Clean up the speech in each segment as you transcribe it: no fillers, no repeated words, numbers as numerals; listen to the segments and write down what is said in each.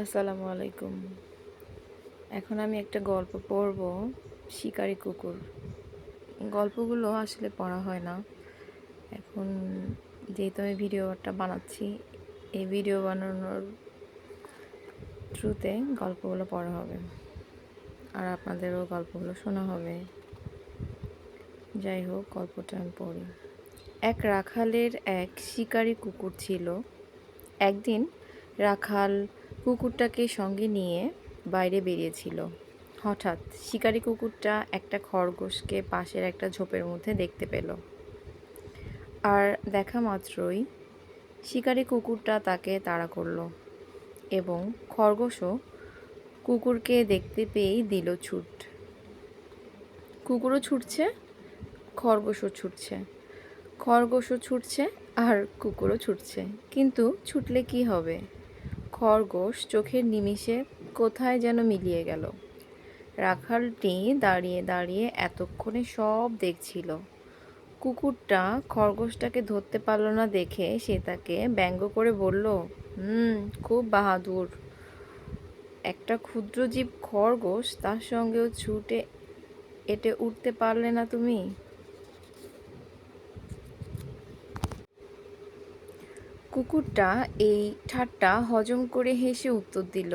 আসসালামু আলাইকুম। এখন আমি একটা গল্প পড়ব, শিকারী কুকুর। গল্পগুলো আসলে পড়া হয় না। এখন যেহেতু আমি ভিডিওটা বানাচ্ছি, এই ভিডিও বানানোর থ্রুতে গল্পগুলো পড়া হবে, আর আপনাদেরও গল্পগুলো শোনা হবে। যাই হোক, গল্পটা আমি পড়ি। এক রাখালের এক শিকারী কুকুর ছিল। একদিন রাখাল কুকুরটাকে সঙ্গে নিয়ে বাইরে বেরিয়েছিল। হঠাৎ শিকারী কুকুরটা একটা খরগোশকে পাশের একটা ঝোপের মধ্যে দেখতে পেল। আর দেখা মাত্রই শিকারী কুকুরটা তাকে তাড়া করলো এবং খরগোশও কুকুরকে দেখতে পেয়েই দিল ছুট। কুকুরও ছুটছে, খরগোশও ছুটছে, খরগোশও ছুটছে, আর কুকুরও ছুটছে। কিন্তু ছুটলে কি হবে? খরগোশ চোখের নিমিষে কোথায় যেন মিলিয়ে গেল। রাখালটি দাঁড়িয়ে দাঁড়িয়ে এতক্ষণে সব দেখছিল। কুকুরটা খরগোশটাকে ধরতে পারল না দেখে সে তাকে ব্যঙ্গ করে বলল, খুব বাহাদুর। একটা ক্ষুদ্র জীব খরগোশ, তার সঙ্গেও ছুটে এটে উঠতে পারলে না তুমি? কুকুরটা এই ঠাট্টা হজম করে হেসে উত্তর দিল,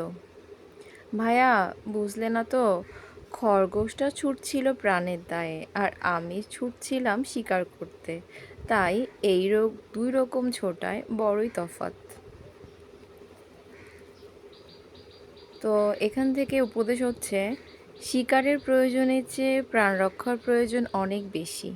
ভাইয়া, বুঝলে না তো, খরগোশটা ছুটছিল প্রাণের দায়ে, আর আমি ছুটছিলাম শিকার করতে। তাই এই দুই রকম ছোটায় বড়ই তফাৎ। তো এখান থেকে উপদেশ হচ্ছে, শিকারের প্রয়োজনের চেয়ে প্রাণ রক্ষার প্রয়োজন অনেক বেশি।